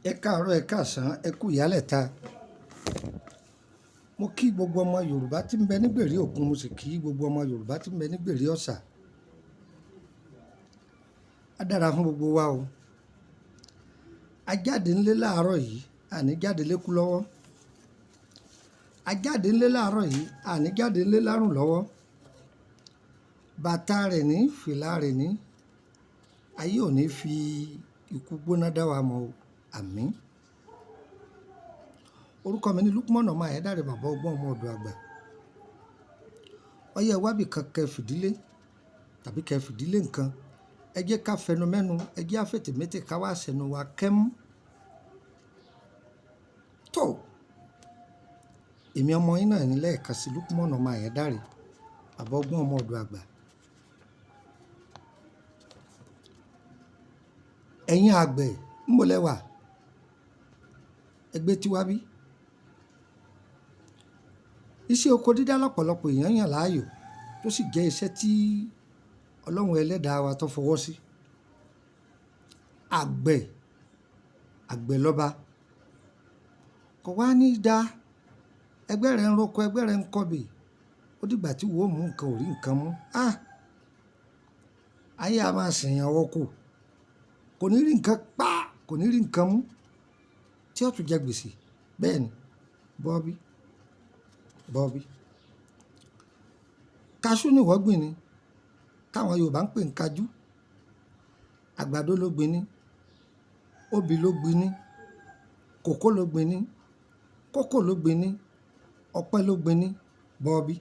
Ẹ káàárọ̀, ẹ káàsán, ẹ kú ìyálẹ̀ta. Mo kí gbogbo ọmọ Yorùbá tí ń bẹ ní gbèrí òkun, mo sì kí gbogbo ọmọ Yorùbá tí ń bẹ ní gbèrí ọ̀sà. Á dára fún gbogbo wa o. A jáde ńlé láàárọ̀ yìí, àní jáde lékú lọ́wọ́. A jáde ńlé láàárọ̀ yìí, àní jáde ńlé lárùn lọ́wọ́. Bàtà rẹ̀ ní, fìlà rẹ̀ ní. Ayé ò ní fi ikú gbóná dá wa mọ̀ o. Àmín. Orúkọ mi ni Lukman ọmọ Ayédáre, bàbá ọgbọ́n ọmọ ọ̀dọ̀ àgbà. Ọyẹ wábì kan kẹ fìdílé tàbí kẹ fìdílé nǹkan. Ẹ jẹ́ ká fẹnu mẹ́nu, ẹ jẹ́ àfètèmétè ká wá sẹ́nu wa kẹ́mú. Tó, èmi ọmọ yín náà ní lẹ́ẹ̀kan sí Lukman ọmọ Ayédáre, bàbá ọgbọ́n ọmọ ọ̀dọ̀ àgbà. Ẹ̀yin àgbẹ̀ ń bọ̀ lẹ́wà, ẹgbẹ́ tiwa bí. Iṣẹ́ oko dídá lọ́pọ̀lọpọ̀ èèyàn yàn láàyò, tó sì jẹ́ iṣẹ́ tí Ọlọ́run ẹlẹ́dàá wa tó fọwọ́ sí. Àgbẹ̀ lọ́ba. Kò wá ní dá ẹgbẹ́ rẹ̀ ń roko, ẹgbẹ́ rẹ̀ ń kọbè. Ó dìgbà tí wò ó mú nǹkan ò rí nǹkan mú. Ayé a máa sèyàn ọkọ̀. Kò ní rí nǹkan pa, kò ní rí nǹkan mú. Tí ó tún jẹ gbèsè. Bẹ́ẹ̀ ni, bọ́bí. Kaṣú ni wọ́n gbìn ni, táwọn Yorùbá ń pè ní kájú. Àgbàdo ló gbìn ni, obì ló gbìn ni, kòkó ló gbìn ni, kókò ló gbìn ni, ọ̀pẹ ló gbìn ni, bọ́bí.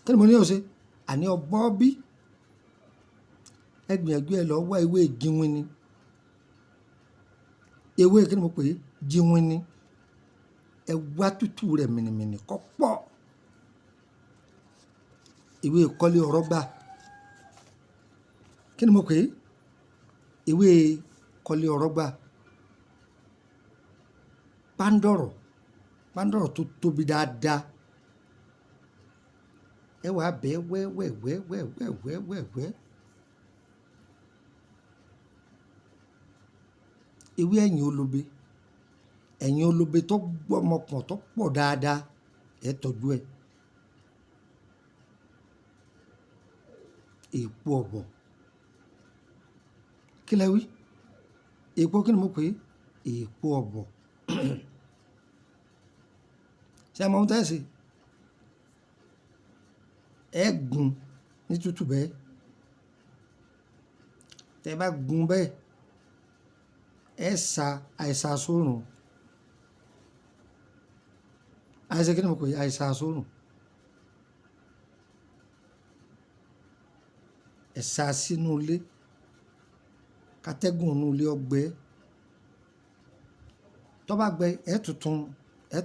Kí ni mo ní o ṣe? Àní ọbọ́bí. Ẹ gbìyànjú ẹ lọ wá ewé jíwin ni. Ewé kí ni mo pè é? Jíwin ni. Ẹ wá tútù rẹ̀ mìnìmìnì kó pọ̀. Ewé kọ́lé ọ̀rọ̀ gbà. Kí ni mo pè é? Ewé kọ́lé ọ̀rọ̀ gbà. Pándọ̀rọ̀ tó tóbi dáadáa. Ẹ wá bẹ́ẹ̀ wẹ́wẹ́wẹ́wẹ́wẹ́wẹ́. Ewé ẹ̀yìn olobe tó gbọ́mọpọ̀n tó pọ̀ dáadáa, ẹ tọ́jú ẹ̀. Èpo ọ̀bọ̀. Kí lẹ wí? Èpo kí ni mo pè é? Èpo ọ̀bọ̀. Ṣé ẹ mọ ohun tẹ́ ẹ ṣe? Ẹ gún ní tútù bẹ́ẹ̀. Tẹ́ ẹ bá gún bẹ́ẹ̀, ẹ sa àìsà sórùn. Àìsà kí ni mo pè é? Àìsà sórùn. Ẹ sa sínú ilé, kátẹ́gùn inú ilé ọgbẹ́. Tó bá gbẹ, ẹ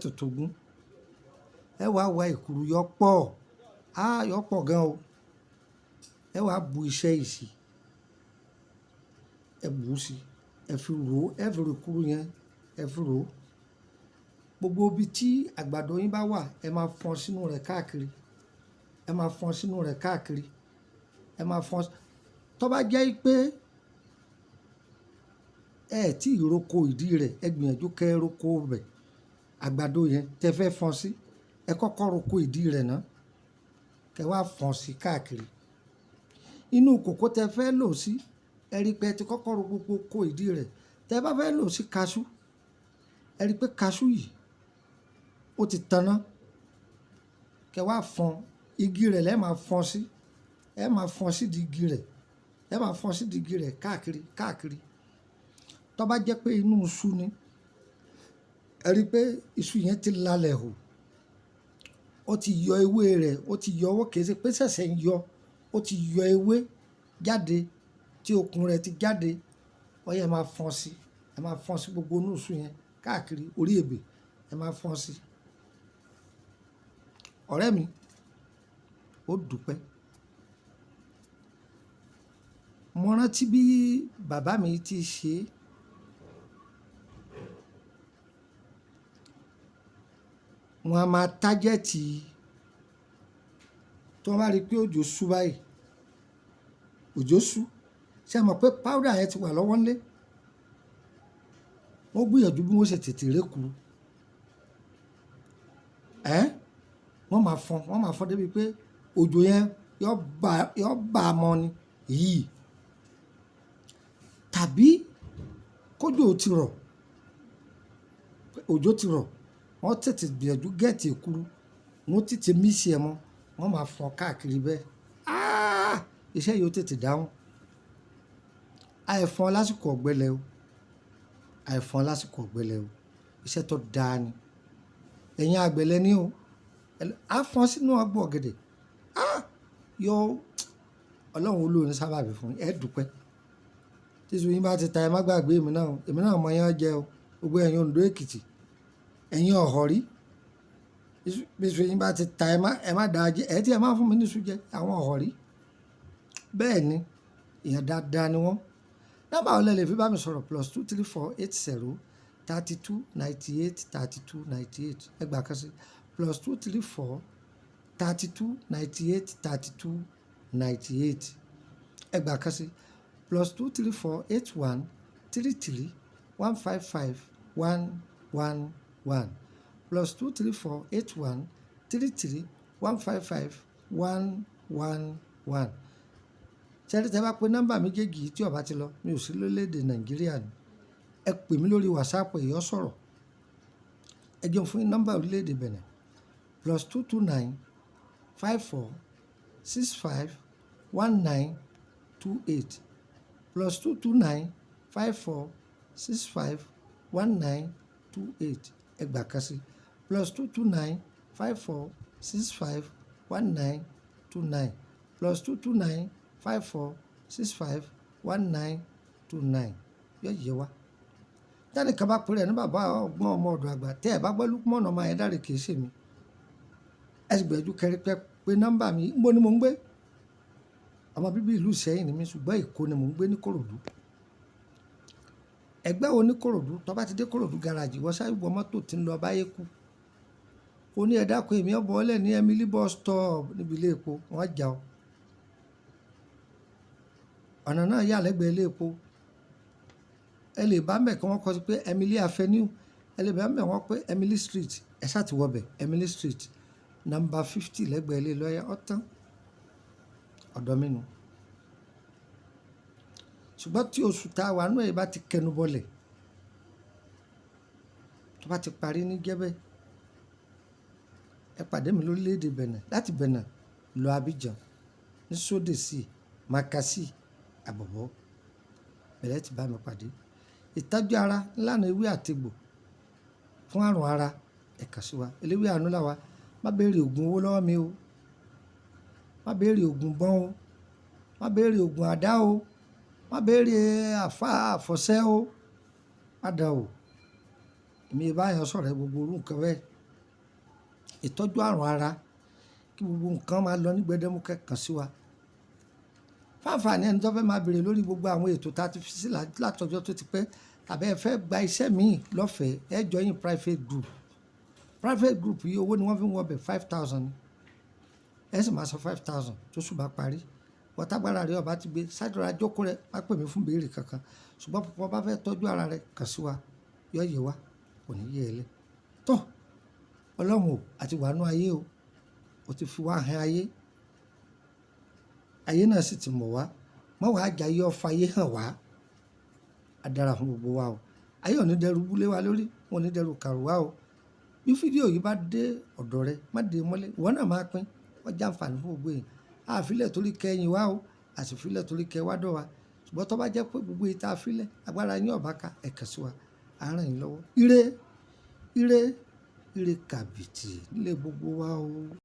tuntun gún. Ẹ wá wá èkuru yọ pọ̀. Yọ pọ̀ gan o. Ẹ wá bu iṣẹ́ yìí sí. Ẹ bù ú sí. Ẹ fi rò ó, ẹ fi rò èkuru yẹn, ẹ fi rò ó. Gbogbo ibi tí àgbàdo yín bá wà, ẹ máa fọ́n sínú rẹ̀ káàkiri. Ẹ máa fọ́n sínú rẹ̀ káàkiri. Ẹ máa fọ́n. Tó bá jẹ́ pé ẹ tí ì roko ìdí rẹ̀, ẹ gbìyànjú kẹ́ ẹ roko bẹ̀. Àgbàdo yẹn tẹ́ fẹ́ fọ́n sí, ẹ kọ́kọ́ roko ìdí rẹ̀ náà. Kẹ́ wá fọ́n sí káàkiri. Inú kòkó tẹ́ fẹ́ lò sí, ẹ rí pé ẹ ti kọ́kọ́ ro gbogbo ìdí rẹ̀. Tẹ́ bá fẹ́ lò sí kaṣú, ẹ rí pé kaṣú yìí ó ti taná. Kẹ́ wá fọ́n igi rẹ̀ lẹ́ẹ̀ máa fọ́n sí. Ẹ máa fọ́n sí di igi rẹ̀. Ẹ máa fọ́n sí di igi rẹ̀ káàkiri. Tó bá jẹ́ pé inú iṣu ni, ẹ rí pé iṣu yẹn ti lalẹ̀ hù. Ó ti yọ ewé rẹ̀, ó ti yọ ọwọ́, kìí ṣe pé ṣẹ̀ṣẹ̀ ń yọ. Ó ti yọ ewé jáde tí okùn rẹ̀ ti jáde. Ọyẹ ẹ máa fọ́n sí. Ẹ máa fọ́n sí gbogbo inú iṣu yẹn káàkiri orí ebè. Ẹ máa fọ́n sí. Ọ̀rẹ́ mi, ó dúpẹ́. Mo rántí bí bàbá mi ti ṣe. Wọ́n á máa tájẹ́ẹ̀tì tó bá rí pé òjò ṣú báyìí. Òjò ṣú. Ṣé ẹ mọ̀ pé powder yẹn ti wà lọ́wọ́ ńlé? wọ́n gbìyànjú bí wọ́n ṣe tètè rékuru wọ́n máa fọ́n débi pé òjò yẹn yọ bá a mọ́ ni yìí tàbí kójò ti rọ̀ òjò ti rọ̀ wọ́n tètè gbìyànjú gẹ̀ẹ́tì èkuru wọ́n tètè mísì ẹ̀ mọ́ wọ́n máa fọ́n káàkiri bẹ́ẹ̀ iṣẹ́ yóò tètè dáhùn àìfọ́n lásìkò ọ̀gbẹlẹ̀ o àìfọ́n lásìkò ọ̀gbẹlẹ̀ o iṣẹ́ tó dáa ni ẹ̀yin àgbẹ̀lẹ̀ ni o àfọ́n sínú ọgbọ́ ọ̀gẹ̀dẹ̀ yọ ọlọ́run olórin sábàbí fún ẹ dúpẹ́ tíṣu yín bá ti ta ẹ má gbàgbé èmi náà mọ yẹn jẹ o gbogbo ẹ̀yin Oǹdó Èkìtì ẹ̀yin Ọ̀họ́rí tíṣu yín bá ti ta ẹ má dáa jẹ ẹ tí ẹ má fún mi níṣu jẹ àwọn Ọ̀họ́rí bẹ́ẹ̀ ni èèyàn dáadáa ni wọ́n nọ́mbà ọ̀lẹ́ lè fi bá mi sọ̀rọ̀ +23480 32 98 32 98 ẹgbàá kan sí +234 32 98 32 98 ẹgbàá kan sí +234 81 33 155 111 +234 81 33 155 111 ṣẹ́rí tẹ́ bá pe nọ́mbà méjèèjì tí ó bá ti lọ mi ò sí lórílẹ̀‐èdè Nàìjíríà ni ẹ pè mí lórí WhatsApp èèyàn sọ̀rọ̀ ẹ jẹun fún nọ́mbà orílẹ̀‐èdè Benin +229 54 65 1928 +229 54 65 1928 ẹgbàá kan sí +229 54 65 1929 +229 54 65 1929 yóò yé wa tẹ́nì kan bá pèrè ní bàbá ọgbọ́n ọmọ ọ̀dọ̀ àgbà tẹ́ ẹ̀ bá gbọ́ Lukman ọmọ ẹ̀ dáre kìí ṣèmi ẹ sì gbẹ̀jú kẹrí pé nọ́mbà mi ń bó ni mò ń gbé ọmọ bíbí ìlú Ìṣẹ́yìn ni mi ṣùgbọ́n Èkó ni mò ń gbé ní Kòròdú ẹgbẹ́ wo ní Kòròdú tó bá ti dé Kòròdú garaajì wọ́n sáré wọ mọ́tò tí ń lọ báyé kú ó ní ẹ dákun èmi ọ̀bọ̀ ọlẹ̀ ní Emily bus stop níbi ilé epo wọ́n jà ọ́ ọ̀nà náà yà lẹ́gbẹ̀ẹ́ ilé epo ẹ lè bá mẹ́ kí wọ́n kọ sí pé Emily Avenue ẹ lè bá mẹ́ wọ́n pé Emily Street ẹ ṣáà ti wọbẹ̀ Emily Street nọ́mbà 50 lẹ́gbẹ̀ẹ́ ilé lọ́yà ọ̀tán ọ̀dọ́ mi nù ṣùgbọ́n tí oṣù tá a wà nù ẹ̀ bá ti kẹnu bọ́lẹ̀ tó bá ti parí ní gẹ́bẹ́ ẹ pàdé mi lórílẹ̀‐èdè Benin láti Benin lọ Abidjan ní Sódèsì Makassi Àbọ̀bọ̀ bẹ̀rẹ̀ ti bá mi pàdé ìtọ́jú ara ńlànà ewé àtegbò fún àrùn ara ẹ̀ka sí wa eléwé àánú làwa má béèrè oògùn owó lọ́wọ́ mi o má béèrè oògùn bọ́n o má béèrè oògùn àdá o má béèrè àfọ̀ṣẹ́ o má dà o èmi báyọ̀ sọ̀rọ̀ gbogbo orú nǹkan bẹ́ẹ̀ ìtọ́jú àrùn ara kí gbogbo nǹkan máa lọ ní gbẹdẹmukẹ kàn sí wa fáǹfààní ẹni tó fẹ́ máa béèrè lórí gbogbo àwọn ètò tá a ti fi sí látọjọ́ tó ti pẹ́ tàbí ẹ fẹ́ gba iṣẹ́ míì lọ́fẹ̀ẹ́ ẹ join private group yìí owó ni wọ́n fi ń wọbẹ̀ 5,000 ẹ sì máa san 5,000 tó ṣùgbọ́n parí wọ́tágbára rẹ ọba ti gbé ṣáàdúrà jókòó rẹ má pè mí fún béèrè kankan ṣùgbọ́n púpọ̀ bá fẹ́ tọ́jú ara rẹ kàn sí wa yọ yẹ wa kò ní yẹ ẹ lẹ tó ọlọ́run o àti wàánú ayé o ti fi wá hàn ayé náà sì ti mọ̀ wá mọ́ wàá jà yọ ọfà ayé hàn wá á dára fún gbogbo wa o ayé ò ní dẹrù búlé wa lórí wọn ò ní dẹrù kàrù wá o bí fídíò yìí bá dé ọ̀dọ̀ rẹ má dé mọ́lẹ̀ ìwọ náà máa pín wọ́n já àǹfààní fún gbogbo yìí àfilẹ̀ torí kẹyìn wá o àsìfilẹ̀ torí kẹ wá dọ̀ wa ṣùgbọ́n tó bá jẹ́ pé gbogbo yìí tá a filẹ̀ agbára yín ọ̀bá ka ẹ̀kẹ́ sí wa àárín yìí lọ́wọ́ ire kàbìtì nílé gbogbo wa o.